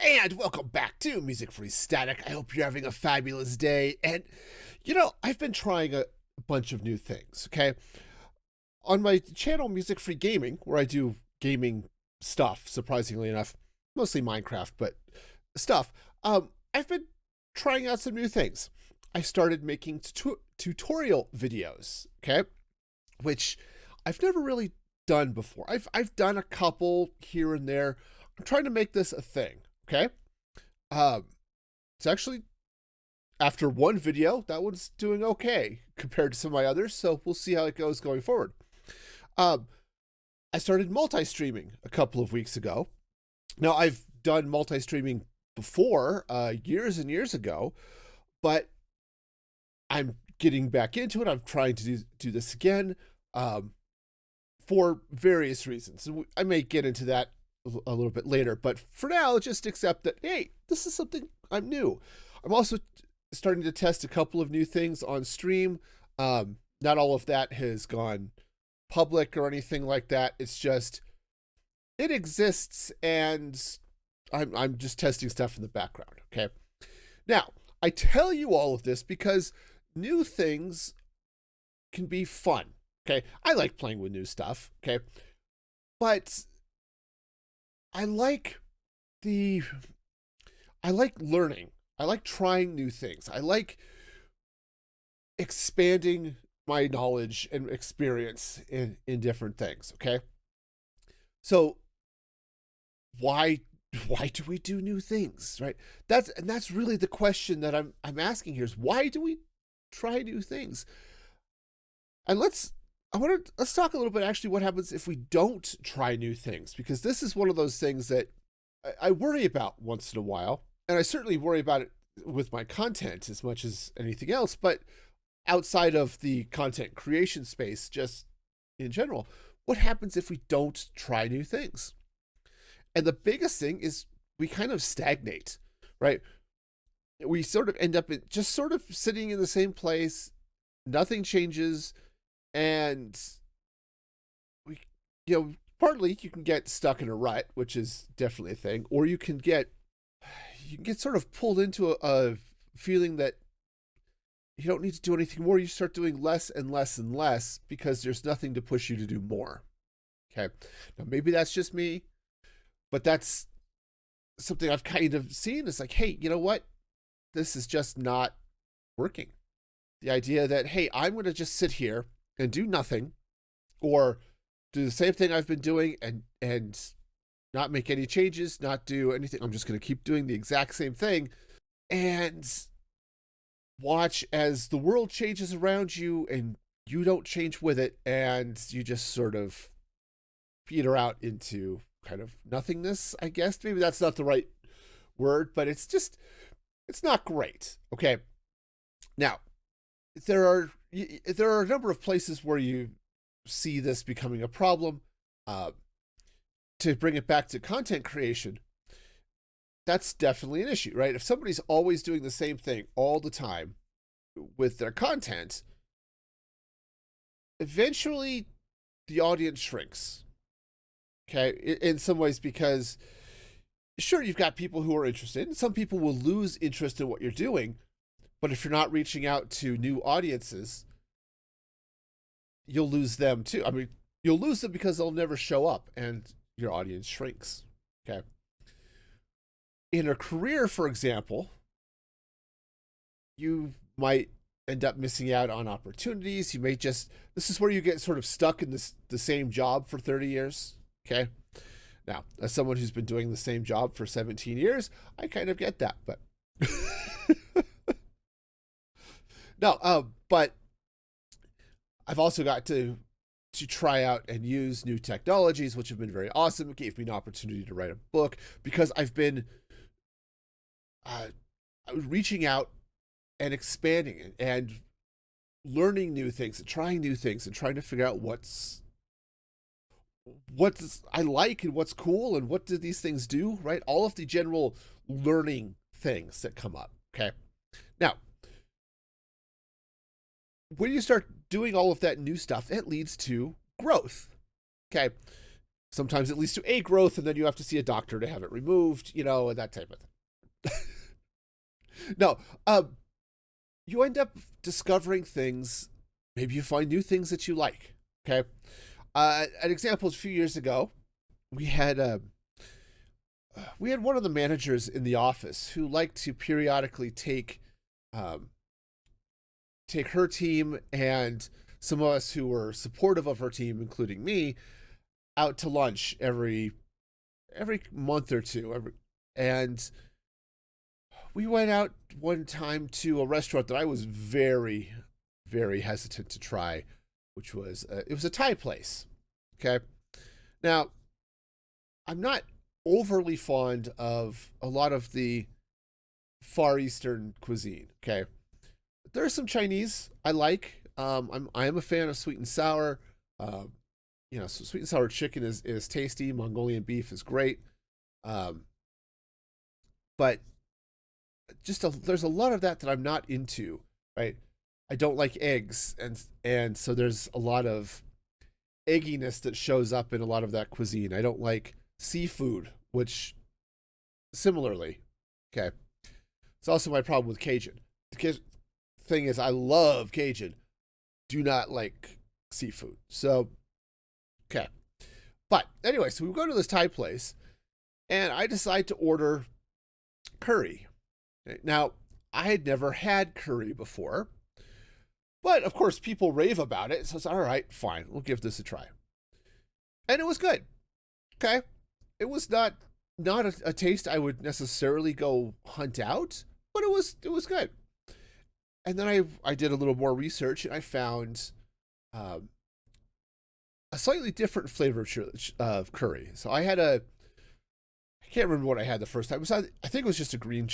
And welcome back to Music Free Static. I hope you're having a fabulous day. And, I've been trying a bunch of new things, okay? On my channel, Music Free Gaming, where I do gaming stuff, surprisingly enough, mostly Minecraft, but stuff, I've been trying out some new things. I started making tutorial videos, okay? Which I've never really done before. I've done a couple here and there. I'm trying to make this a thing. Okay. It's actually, after one video, that one's doing okay compared to some of my others. So we'll see how it goes going forward. I started multi-streaming a couple of weeks ago. Now, I've done multi-streaming before, years and years ago, but I'm getting back into it. I'm trying to do this again, for various reasons. And I may get into that a little bit later, but for now, just accept that, hey, this is something I'm new. I'm also starting to test a couple of new things on stream. Not all of that has gone public or anything like that. It's just, it exists, and I'm just testing stuff in the background, okay? Now, I tell you all of this because new things can be fun, okay? I like playing with new stuff, okay? But I like learning. I like trying new things. I like expanding my knowledge and experience in different things, okay? So why do we do new things, right? That's really the question that I'm asking here, is why do we try new things? And let's talk a little bit actually what happens if we don't try new things, because this is one of those things that I worry about once in a while, and I certainly worry about it with my content as much as anything else, but outside of the content creation space, just in general, what happens if we don't try new things? And the biggest thing is we kind of stagnate, right? We sort of end up just sort of sitting in the same place, nothing changes. And partly you can get stuck in a rut, which is definitely a thing, or you can get sort of pulled into a feeling that you don't need to do anything more. You start doing less and less and less because there's nothing to push you to do more. Okay. Now, maybe that's just me, but that's something I've kind of seen. It's like, hey, you know what? This is just not working. The idea that, hey, I'm going to just sit here and do nothing, or do the same thing I've been doing and not make any changes, not do anything. I'm just going to keep doing the exact same thing and watch as the world changes around you and you don't change with it, and you just sort of peter out into kind of nothingness, I guess. Maybe that's not the right word, but it's not great. Okay. Now, there are a number of places where you see this becoming a problem. To bring it back to content creation, that's definitely an issue, right? If somebody's always doing the same thing all the time with their content, eventually the audience shrinks. Okay, in some ways, because sure, you've got people who are interested, and some people will lose interest in what you're doing. But if you're not reaching out to new audiences, you'll lose them too. I mean, you'll lose them because they'll never show up and your audience shrinks. Okay. In a career, for example, you might end up missing out on opportunities. You may this is where you get sort of stuck in the same job for 30 years. Okay. Now, as someone who's been doing the same job for 17 years, I kind of get that, but no, but I've also got to try out and use new technologies, which have been very awesome. It gave me an opportunity to write a book because I've been reaching out and expanding it and learning new things and trying new things and trying to figure out what I like and what's cool and what do these things do, right? All of the general learning things that come up, okay? Now, when you start doing all of that new stuff, it leads to growth. Okay. Sometimes it leads to a growth, and then you have to see a doctor to have it removed, and that type of thing. No, you end up discovering things. Maybe you find new things that you like. Okay, an example is a few years ago, we had one of the managers in the office who liked to periodically um, take her team and some of us who were supportive of her team, including me, out to lunch every month or two. And we went out one time to a restaurant that I was very, very hesitant to try, which was it was a Thai place. Okay, now I'm not overly fond of a lot of the Far Eastern cuisine. Okay, there's some Chinese I like. I am a fan of sweet and sour. Um, so sweet and sour chicken is tasty. Mongolian beef is great. Um, but there's a lot of that I'm not into. Right, I don't like eggs, and so there's a lot of egginess that shows up in a lot of that cuisine. I don't like seafood, which similarly, okay. It's also my problem with Cajun. The thing is, I love Cajun. Do not like seafood. So, okay. But anyway, so we go to this Thai place, and I decide to order curry. Now, I had never had curry before, but of course, people rave about it. So it's all right, fine, we'll give this a try. And it was good. Okay. It was not a taste I would necessarily go hunt out, but it was good. And then I did a little more research, and I found um, a slightly different flavor of curry. So I can't remember what I had the first time. I think it was just a green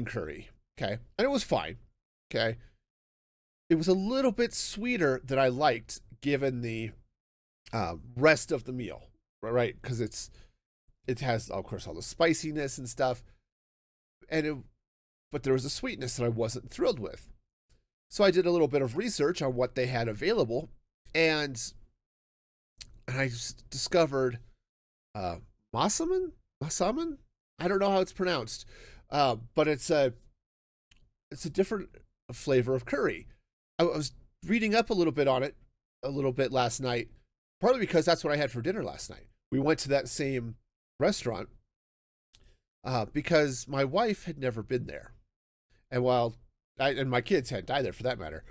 curry. Okay, and it was fine. Okay, it was a little bit sweeter than I liked, given the rest of the meal, right? Because it has, of course, all the spiciness and stuff, but there was a sweetness that I wasn't thrilled with. So I did a little bit of research on what they had available, and I just discovered masaman. I don't know how it's pronounced, but it's a different flavor of curry. I was reading up a little bit on it a little bit last night, partly because that's what I had for dinner last night. We went to that same restaurant because my wife had never been there, and and my kids hadn't either, for that matter.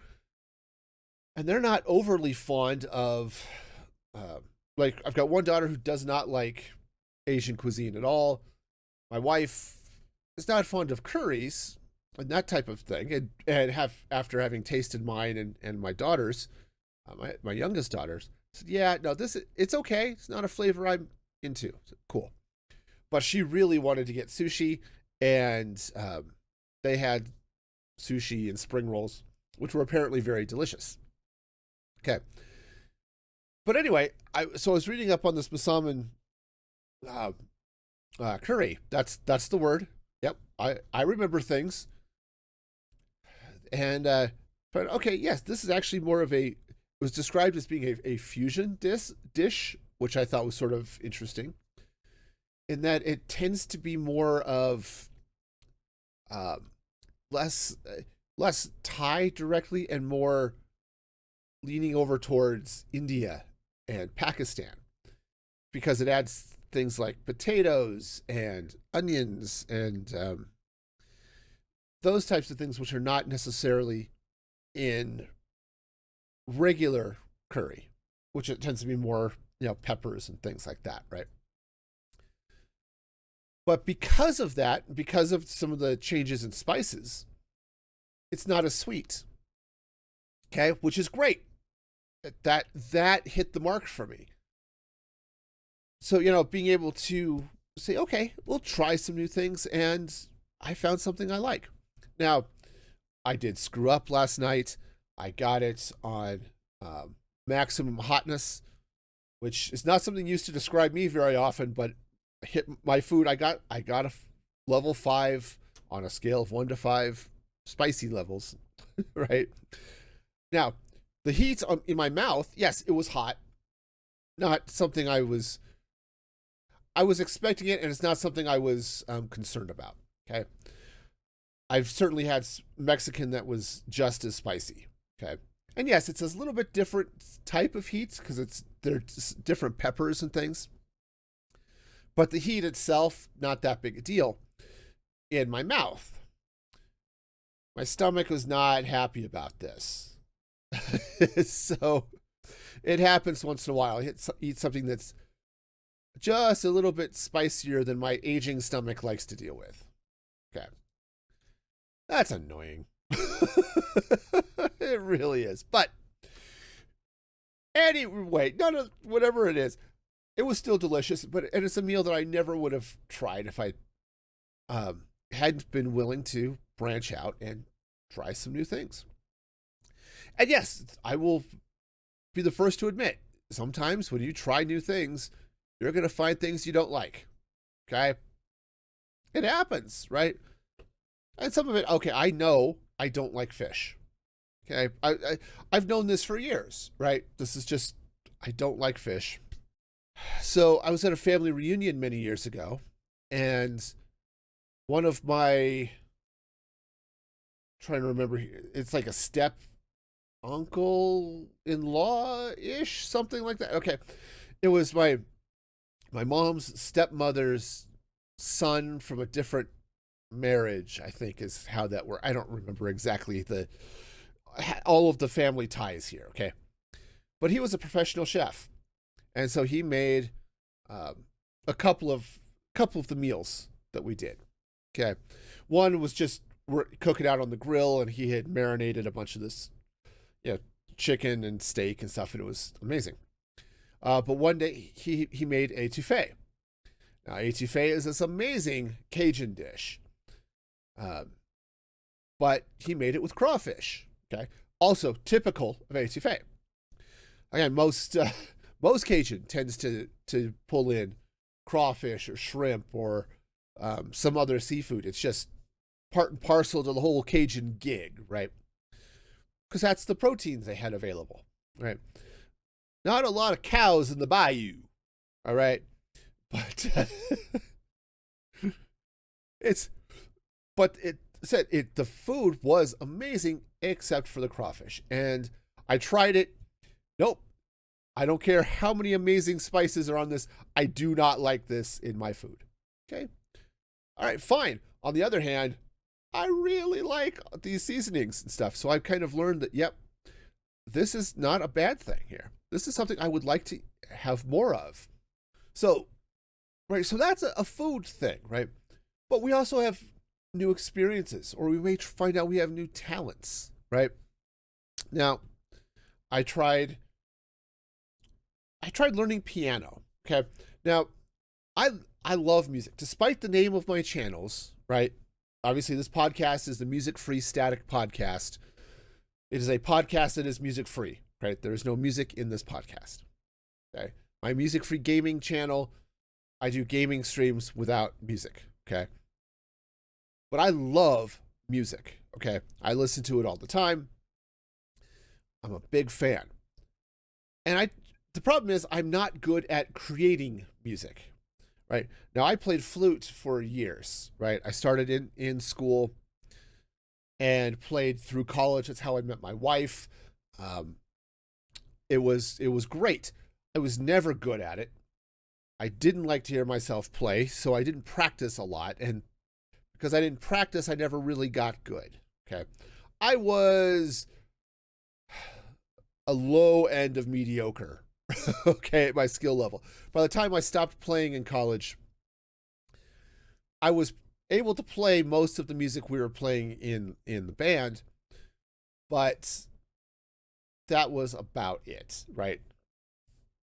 And they're not overly fond of, like, I've got one daughter who does not like Asian cuisine at all. My wife is not fond of curries and that type of thing, after having tasted mine and my daughter's, my youngest daughter's, said, yeah, no, it's okay. It's not a flavor I'm into. So, cool. But she really wanted to get sushi, and they had sushi and spring rolls, which were apparently very delicious. Okay. But anyway, I was reading up on this masaman curry. That's the word. Yep, I remember things. And but okay, yes, this is actually more of it was described as being a fusion dish, which I thought was sort of interesting, in that it tends to be more of less Thai directly and more leaning over towards India and Pakistan, because it adds things like potatoes and onions and those types of things, which are not necessarily in regular curry, which it tends to be more, peppers and things like that, right? But because of that, because of some of the changes in spices, it's not as sweet. Okay, which is great. That hit the mark for me. So, being able to say, okay, we'll try some new things, and I found something I like. Now, I did screw up last night. I got it on maximum hotness, which is not something used to describe me very often, but hit my food. I got a level 5 on a scale of 1 to 5 spicy levels, right? Now, the heat in my mouth, yes, it was hot. Not something I was I was expecting it, and it's not something I was concerned about. Okay. I've certainly had Mexican that was just as spicy. Okay. And yes, it's a little bit different type of heat because they're different peppers and things. But the heat itself, not that big a deal. In my mouth, my stomach was not happy about this. So it happens once in a while. I eat something that's just a little bit spicier than my aging stomach likes to deal with. Okay. That's annoying. It really is. But anyway, whatever it is, it was still delicious. And it's a meal that I never would have tried if I hadn't been willing to branch out and try some new things. And yes, I will be the first to admit, sometimes when you try new things, you're going to find things you don't like. Okay? It happens, right? And some of it, okay, I know I don't like fish. Okay? I've known this for years, right? This is just, I don't like fish. So I was at a family reunion many years ago, and one of my, trying to remember, it's like a step uncle-in-law-ish, something like that. Okay. It was my mom's stepmother's son from a different marriage, I think is how that worked. I don't remember exactly all of the family ties here, okay? But he was a professional chef. And so he made a couple of the meals that we did. Okay. One was just cook it out on the grill, and he had marinated a bunch of this, chicken and steak and stuff, and it was amazing. But one day he made etouffee. Now, etouffee is this amazing Cajun dish. But he made it with crawfish. Okay. Also typical of etouffee. Again, most Cajun tends to pull in crawfish or shrimp or some other seafood. It's just part and parcel to the whole Cajun gig, right? Because that's the proteins they had available, right? Not a lot of cows in the bayou, all right? But the food was amazing except for the crawfish. And I tried it. Nope. I don't care how many amazing spices are on this. I do not like this in my food. Okay. All right, fine. On the other hand, I really like these seasonings and stuff. So I've kind of learned that, yep, this is not a bad thing here. This is something I would like to have more of. So, right, so that's a food thing, right? But we also have new experiences, or we may find out we have new talents, right? Now, I tried learning piano. Okay. Now, I love music. Despite the name of my channels, right? Obviously, this podcast is the Music Free Static Podcast. It is a podcast that is music free, right? There is no music in this podcast. Okay. My Music Free Gaming channel, I do gaming streams without music. Okay. But I love music. Okay. I listen to it all the time. I'm a big fan. And the problem is I'm not good at creating music, right? Now, I played flute for years, right? I started in school and played through college. That's how I met my wife. It was great. I was never good at it. I didn't like to hear myself play, so I didn't practice a lot. And because I didn't practice, I never really got good, okay? I was a low end of mediocre, okay, at my skill level. By the time I stopped playing in college, I was able to play most of the music we were playing in the band, but that was about it, right?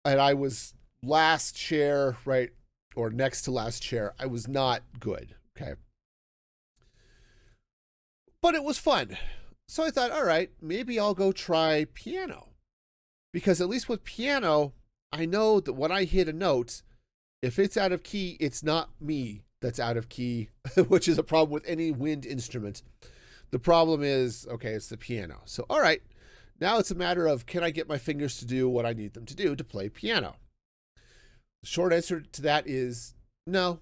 And I was last chair, right, or next to last chair. I was not good, okay? But it was fun. So I thought, all right, maybe I'll go try piano. Because at least with piano, I know that when I hit a note, if it's out of key, it's not me that's out of key, which is a problem with any wind instrument. The problem is, okay, it's the piano. So, all right, now it's a matter of, can I get my fingers to do what I need them to do to play piano? The short answer to that is no,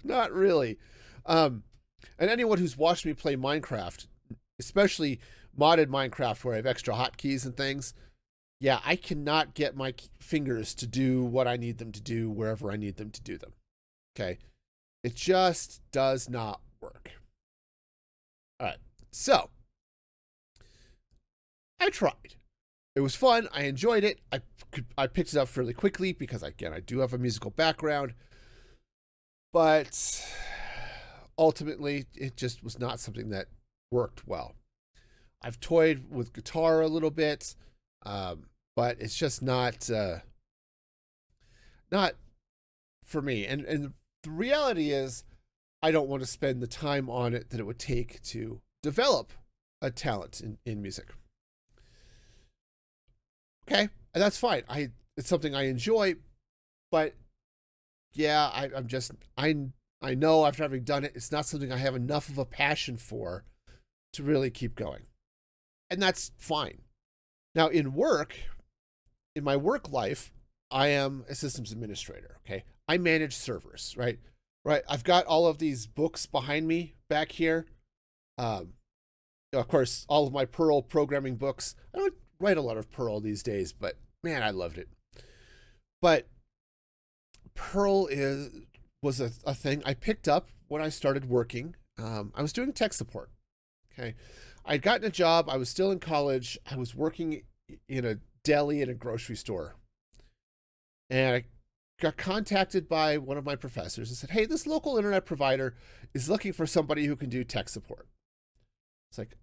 not really. Um, and anyone who's watched me play Minecraft, especially modded Minecraft where I have extra hotkeys and things, yeah, I cannot get my fingers to do what I need them to do wherever I need them to do them. Okay. It just does not work. All right. So I tried. It was fun. I enjoyed it. I picked it up fairly quickly because, again, I do have a musical background. But ultimately, it just was not something that worked well. I've toyed with guitar a little bit, but it's just not for me. And the reality is, I don't want to spend the time on it that it would take to develop a talent in music. Okay, and that's fine. It's something I enjoy, but yeah, I'm just I know after having done it, it's not something I have enough of a passion for to really keep going, and that's fine. Now, in my work life, I am a systems administrator. Okay, I manage servers, right? Right. I've got all of these books behind me back here. Um, of course, all of my Perl programming books. I don't write a lot of Perl these days, but man, I loved it. But Perl was a thing I picked up when I started working. I was doing tech support. Okay, I'd gotten a job. I was still in college. I was working in a deli at a grocery store, and I got contacted by one of my professors and said, "Hey, this local internet provider is looking for somebody who can do tech support." It's like,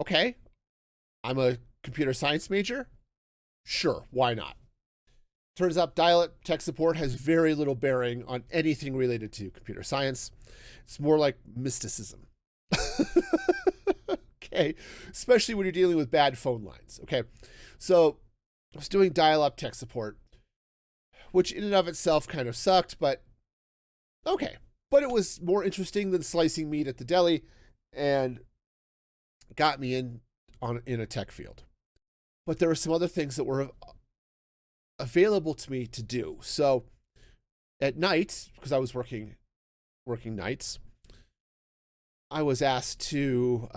okay, I'm a computer science major. Sure, why not? Turns out dial-up tech support has very little bearing on anything related to computer science. It's more like mysticism. Okay, especially when you're dealing with bad phone lines. Okay, so I was doing dial-up tech support, which in and of itself kind of sucked, but okay. But it was more interesting than slicing meat at the deli, and got me in a tech field. But there were some other things that were available to me to do. So at night, because I was working nights, I was asked to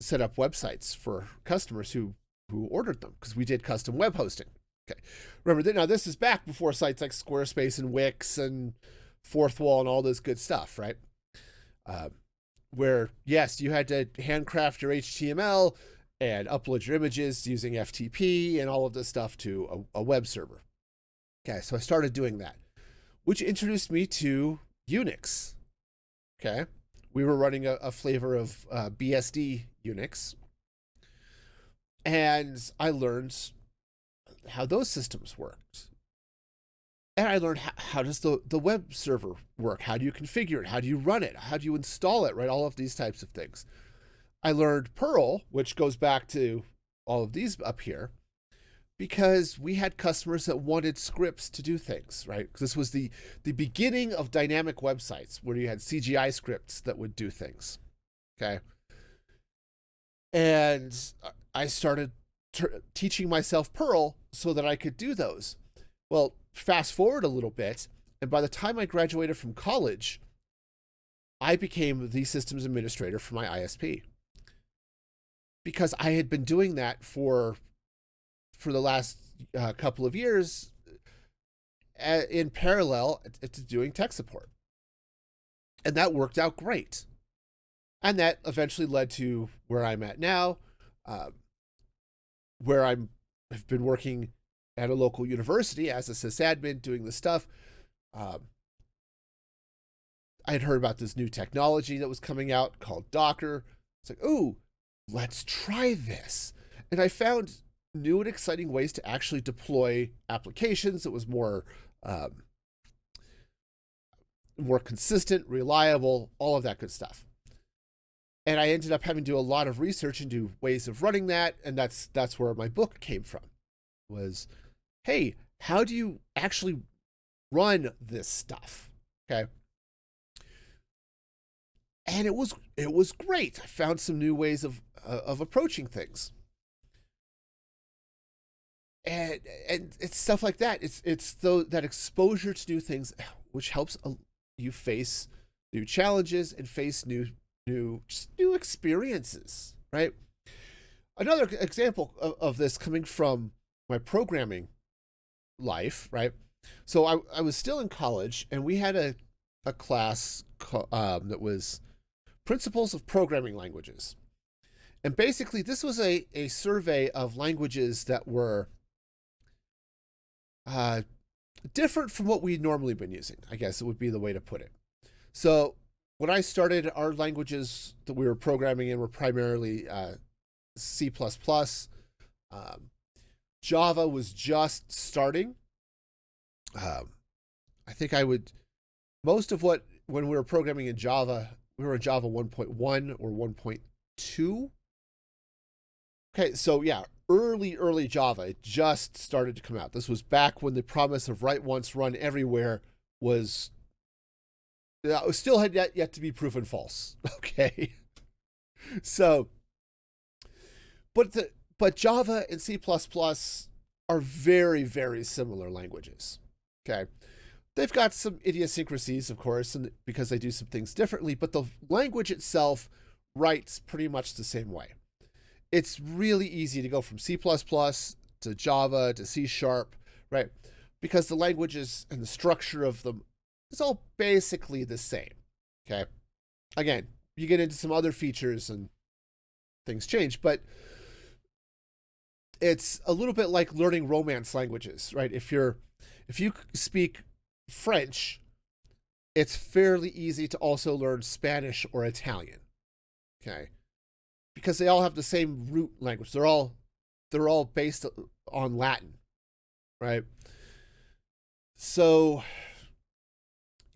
set up websites for customers who ordered them because we did custom web hosting. Okay, remember that now this is back before sites like Squarespace and Wix and Fourth Wall and all this good stuff, right? Uh, where yes, you had to handcraft your HTML and upload your images using FTP and all of this stuff to a web server. Okay, so I started doing that, which introduced me to Unix. Okay, we were running a flavor of BSD Unix, and I learned how those systems worked. And I learned how does the web server work? How do you configure it? How do you run it? How do you install it? Right, all of these types of things. I learned Perl, which goes back to all of these up here, because we had customers that wanted scripts to do things, right? Because this was the beginning of dynamic websites where you had CGI scripts that would do things, okay? And I started teaching myself Perl so that I could do those. Well, fast forward a little bit, and by the time I graduated from college, I became the systems administrator for my ISP. Because I had been doing that for the last couple of years in parallel to doing tech support. And that worked out great. And that eventually led to where I'm at now, where I've been working at a local university as a sysadmin doing this stuff. I had heard about this new technology that was coming out called Docker. It's like, ooh, let's try this. And I found new and exciting ways to actually deploy applications that was more consistent, reliable, all of that good stuff. And I ended up having to do a lot of research into ways of running that, and that's where my book came from. Was, hey, how do you actually run this stuff? Okay. And it was great. I found some new ways of approaching things. and and it's stuff like that. It's that exposure to new things, which helps you face new challenges and face new experiences, right? Another example of this coming from my programming life, right? So I was still in college, and we had a class that was Principles of Programming Languages. And basically, this was a survey of languages that were uh, different from what we'd normally been using, I guess it would be the way to put it. So when I started, our languages that we were programming in were primarily C++. Um, Java was just starting. I think most of what, when we were programming in Java, we were in Java 1.1 or 1.2. Okay, so yeah, early Java, it just started to come out. This was back when the promise of write once, run everywhere was still had yet to be proven false. Okay, so but Java and C++ are very similar languages. Okay, they've got some idiosyncrasies, of course, and because they do some things differently, but the language itself writes pretty much the same way. It's really easy to go from C++ to Java to C#, right? Because the languages and the structure of them is all basically the same. Okay. Again, you get into some other features and things change, but it's a little bit like learning Romance languages, right? If you speak French, it's fairly easy to also learn Spanish or Italian. Okay. Because they all have the same root language. They're all based on Latin, right? So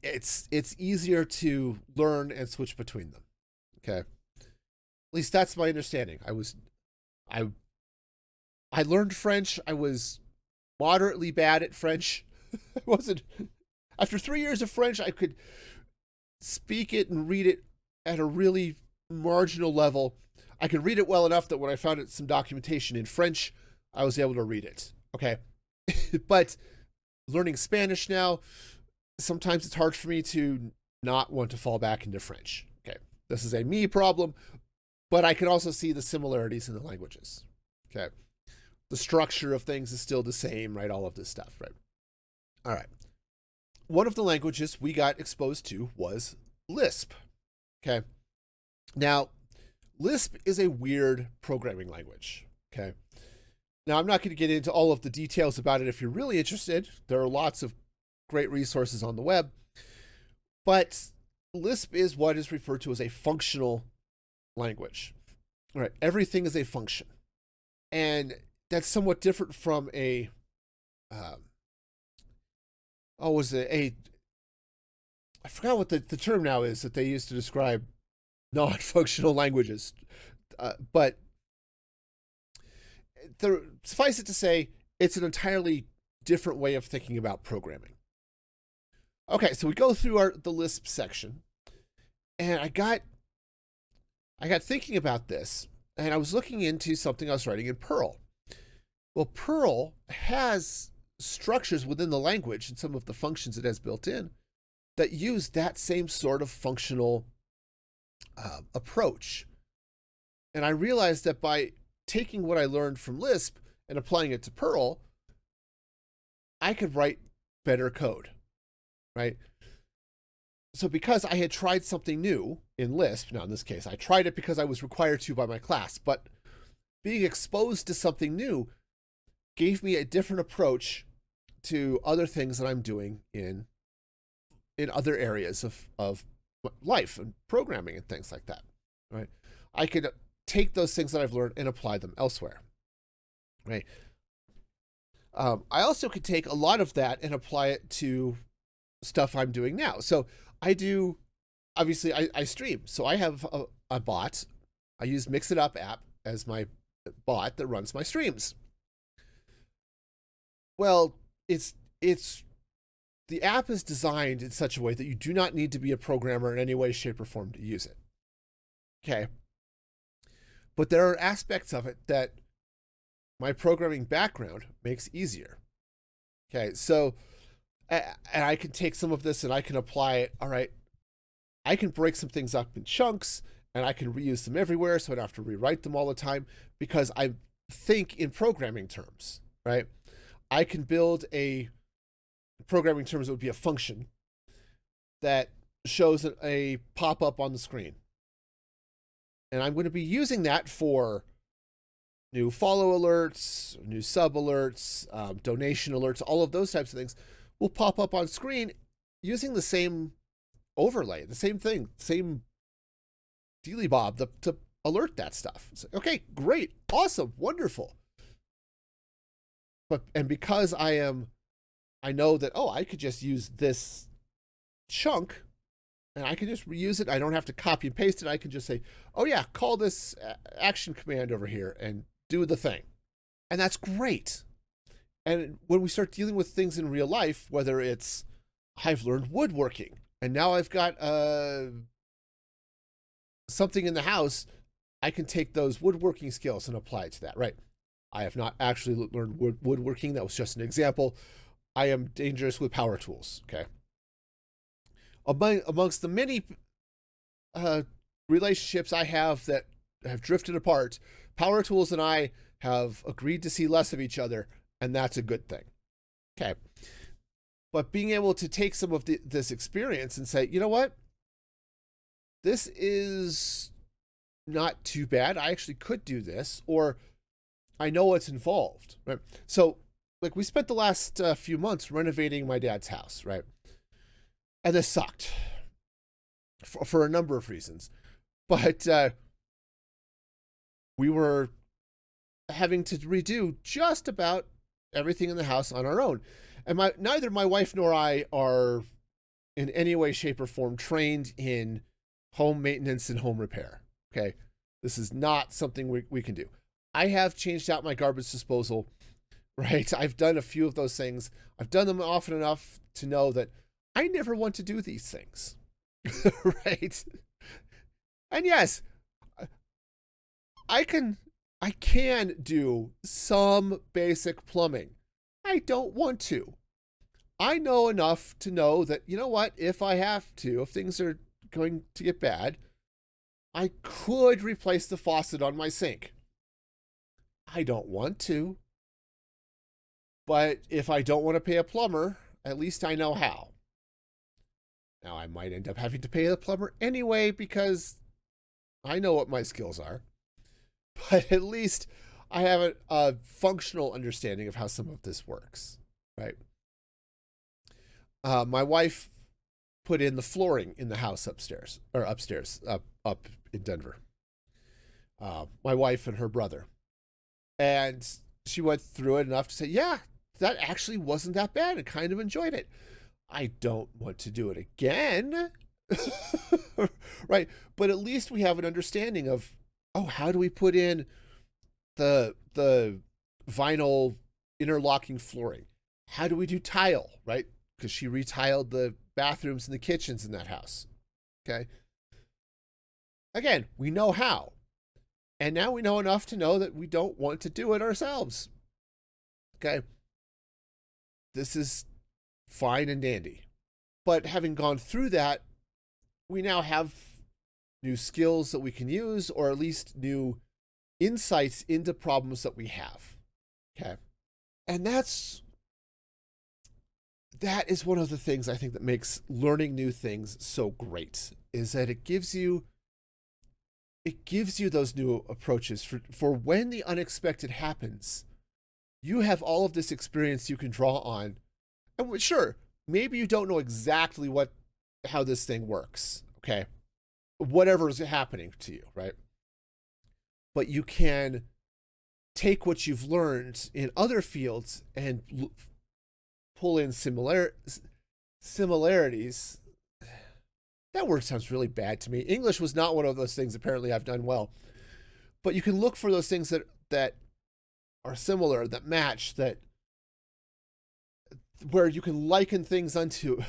it's easier to learn and switch between them. Okay. At least that's my understanding. I learned French. I was moderately bad at French. I wasn't After 3 years of French, I could speak it and read it at a really marginal level. I could read it well enough that when I found some documentation in French, I was able to read it. Okay. But learning Spanish now, sometimes it's hard for me to not want to fall back into French. Okay. This is a me problem, but I can also see the similarities in the languages. Okay. The structure of things is still the same, right? All of this stuff, right? All right. One of the languages we got exposed to was Lisp. Okay. Now, Lisp is a weird programming language. Okay. Now, I'm not going to get into all of the details about it if you're really interested. There are lots of great resources on the web. But Lisp is what is referred to as a functional language. All right. Everything is a function. And that's somewhat different from I forgot what the term now is that they use to describe non-functional languages. But suffice it to say, it's an entirely different way of thinking about programming. Okay, so we go through the Lisp section, and I got thinking about this, and I was looking into something I was writing in Perl. Well, Perl has structures within the language and some of the functions it has built in that use that same sort of functional approach. And I realized that by taking what I learned from Lisp and applying it to Perl, I could write better code, right? So because I had tried something new in Lisp, now in this case, I tried it because I was required to by my class, but being exposed to something new gave me a different approach to other things that I'm doing in other areas of life and programming and things like that, right? I could take those things that I've learned and apply them elsewhere, right? I also could take a lot of that and apply it to stuff I'm doing now. So obviously I stream. So I have a bot. I use Mix It Up app as my bot that runs my streams. Well, the app is designed in such a way that you do not need to be a programmer in any way, shape, or form to use it. Okay. But there are aspects of it that my programming background makes easier. Okay, so and I can take some of this and I can apply it. All right, I can break some things up in chunks and I can reuse them everywhere, so I don't have to rewrite them all the time because I think in programming terms, right? I can build a programming terms would be a function that shows a pop-up on the screen. And I'm going to be using that for new follow alerts, new sub alerts, donation alerts, all of those types of things will pop up on screen using the same overlay, the same thing, same dealy bob to alert that stuff. It's like, okay, great, awesome, wonderful. And because I know that, oh, I could just use this chunk and I can just reuse it. I don't have to copy and paste it. I can just say, oh yeah, call this action command over here and do the thing. And that's great. And when we start dealing with things in real life, whether it's I've learned woodworking and now I've got something in the house, I can take those woodworking skills and apply it to that, right? I have not actually learned woodworking. That was just an example. I am dangerous with power tools, okay? Amongst the many relationships I have that have drifted apart, power tools and I have agreed to see less of each other, and that's a good thing. Okay. But being able to take some of this experience and say, you know what? This is not too bad. I actually could do this, or I know what's involved, right? So, like, we spent the last few months renovating my dad's house, right? And this sucked for a number of reasons. But we were having to redo just about everything in the house on our own. And neither my wife nor I are in any way, shape, or form trained in home maintenance and home repair. Okay. This is not something we can do. I have changed out my garbage disposal, right? I've done a few of those things. I've done them often enough to know that I never want to do these things, right? And yes, I can do some basic plumbing. I don't want to. I know enough to know that, you know what, if I have to, if things are going to get bad, I could replace the faucet on my sink. I don't want to. But if I don't want to pay a plumber, at least I know how. Now, I might end up having to pay the plumber anyway because I know what my skills are. But at least I have a functional understanding of how some of this works, right? My wife put in the flooring in the house upstairs up in Denver. My wife and her brother. And she went through it enough to say, yeah, that actually wasn't that bad. I kind of enjoyed it. I don't want to do it again. Right? But at least we have an understanding of, oh, how do we put in the vinyl interlocking flooring? How do we do tile, right? Because she retiled the bathrooms and the kitchens in that house. Okay. Again, we know how. And now we know enough to know that we don't want to do it ourselves. Okay. This is fine and dandy. But having gone through that, we now have new skills that we can use, or at least new insights into problems that we have. Okay. And that is one of the things I think that makes learning new things so great, is that it gives you those new approaches for when the unexpected happens. You have all of this experience you can draw on. And sure, maybe you don't know exactly how this thing works, okay? Whatever is happening to you, right? But you can take what you've learned in other fields and pull in similarities. That word sounds really bad to me. English was not one of those things apparently I've done well. But you can look for those things that are similar, that match, that where you can liken things unto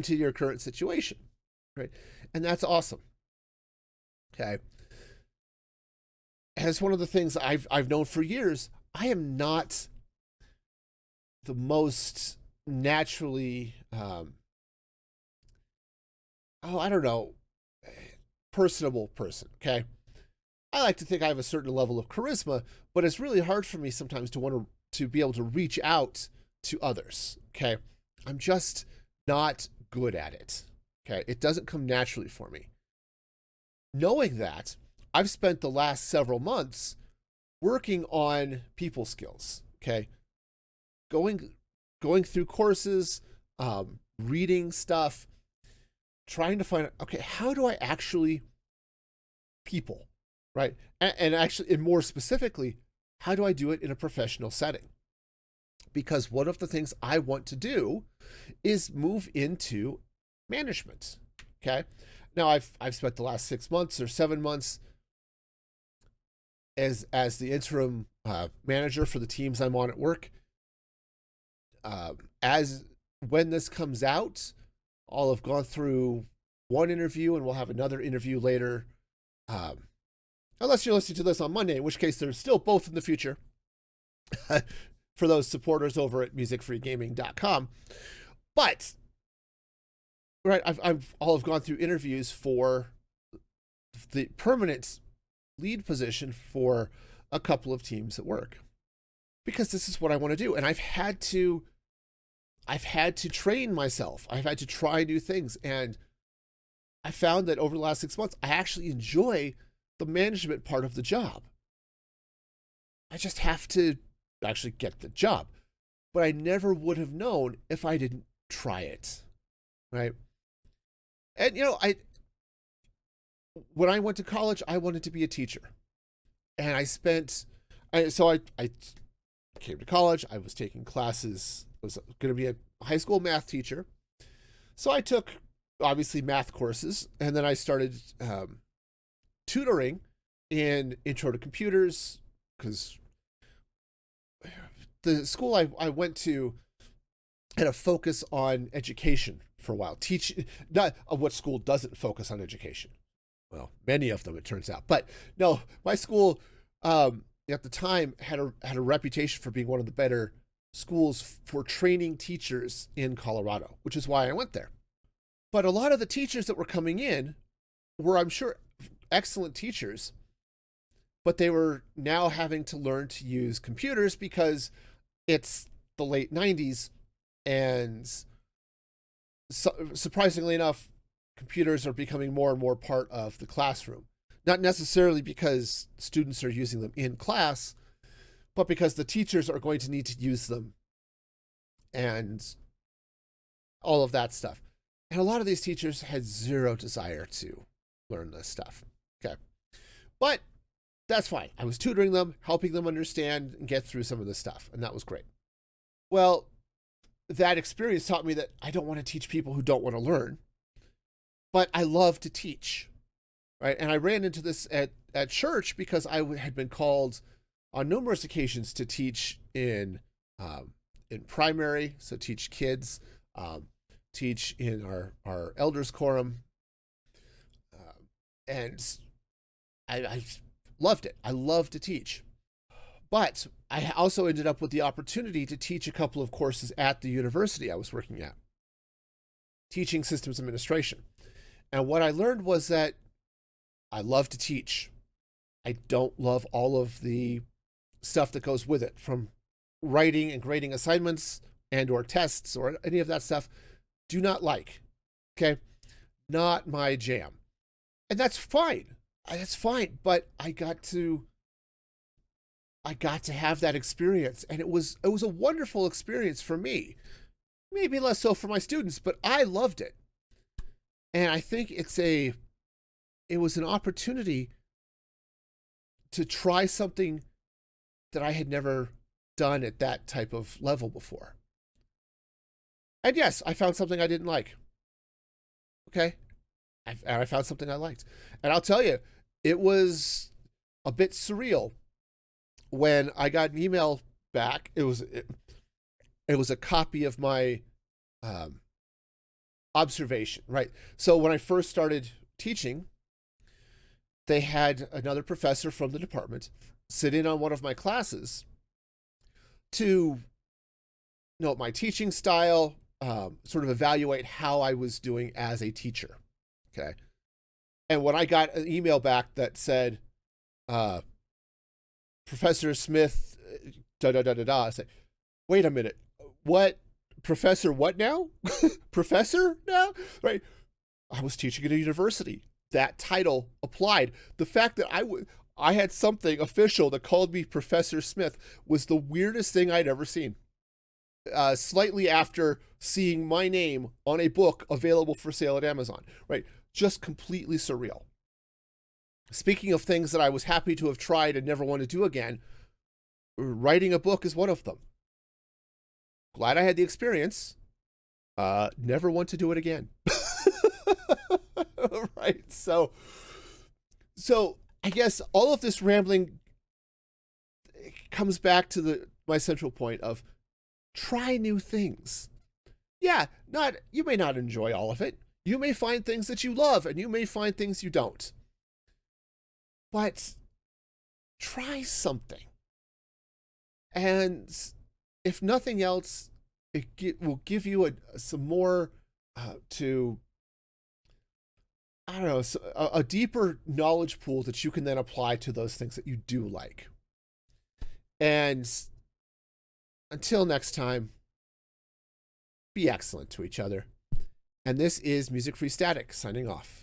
your current situation, right? And that's awesome. Okay. And it's one of the things I've known for years. I am not the most naturally, I don't know, personable person. Okay. I like to think I have a certain level of charisma, but it's really hard for me sometimes to want to be able to reach out to others. Okay. I'm just not good at it. Okay. It doesn't come naturally for me. Knowing that, I've spent the last several months working on people skills. Okay. Going going through courses, reading stuff, trying to find, okay, how do I actually people, right? And actually, and more specifically, how do I do it in a professional setting? Because one of the things I want to do is move into management. Okay. Now I've spent the last 6 months or 7 months as the interim manager for the teams I'm on at work. As when this comes out, I'll have gone through one interview and we'll have another interview later. Unless you're listening to this on Monday, in which case they're still both in the future for those supporters over at musicfreegaming.com. But, right, I've all have gone through interviews for the permanent lead position for a couple of teams at work because this is what I want to do. And I've had to train myself. I've had to try new things. And I found that over the last 6 months, I actually enjoy the management part of the job. I just have to actually get the job. But I never would have known if I didn't try it. Right. And, when I went to college, I wanted to be a teacher. And I came to college. I was taking classes. I was going to be a high school math teacher. So I took, obviously, math courses. And then I started tutoring in intro to computers because the school I went to had a focus on education for a while. Not what school doesn't focus on education. Well, many of them, it turns out. But no, my school at the time had a reputation for being one of the better schools for training teachers in Colorado, which is why I went there. But a lot of the teachers that were coming in were, I'm sure, excellent teachers, but they were now having to learn to use computers because it's the late 90s and surprisingly enough, computers are becoming more and more part of the classroom. Not necessarily because students are using them in class, but because the teachers are going to need to use them and all of that stuff. And a lot of these teachers had zero desire to learn this stuff. Okay. But that's fine. I was tutoring them, helping them understand and get through some of this stuff. And that was great. Well, that experience taught me that I don't want to teach people who don't want to learn, but I love to teach. Right. And I ran into this at church because I had been called on numerous occasions to teach in primary, so teach kids, teach in our elders quorum, and I loved it. I love to teach, but I also ended up with the opportunity to teach a couple of courses at the university I was working at, teaching systems administration. And what I learned was that I love to teach. I don't love all of the stuff that goes with it, from writing and grading assignments and or tests or any of that stuff. Do not like. Okay? Not my jam. And that's fine. That's fine. But I got to have that experience, and it was a wonderful experience for me. Maybe less so for my students, but I loved it. And I think it was an opportunity to try something that I had never done at that type of level before. And yes, I found something I didn't like. Okay? I found something I liked. And I'll tell you, it was a bit surreal when I got an email back. It was a copy of my observation, right? So when I first started teaching, they had another professor from the department sit in on one of my classes to note my teaching style, sort of evaluate how I was doing as a teacher. Okay. And when I got an email back that said, Professor Smith, da da da da da, I said, wait a minute, what? Professor what now? Professor now? Right. I was teaching at a university. That title applied. The fact that I had something official that called me Professor Smith was the weirdest thing I'd ever seen. Slightly after seeing my name on a book available for sale at Amazon, right? Just completely surreal. Speaking of things that I was happy to have tried and never want to do again, writing a book is one of them. Glad I had the experience. Never want to do it again. Right. So I guess all of this rambling comes back to my central point of try new things. Yeah, you may not enjoy all of it. You may find things that you love and you may find things you don't. But try something. And if nothing else, it will give you some more a deeper knowledge pool that you can then apply to those things that you do like. And until next time, be excellent to each other. And this is Music Free Static signing off.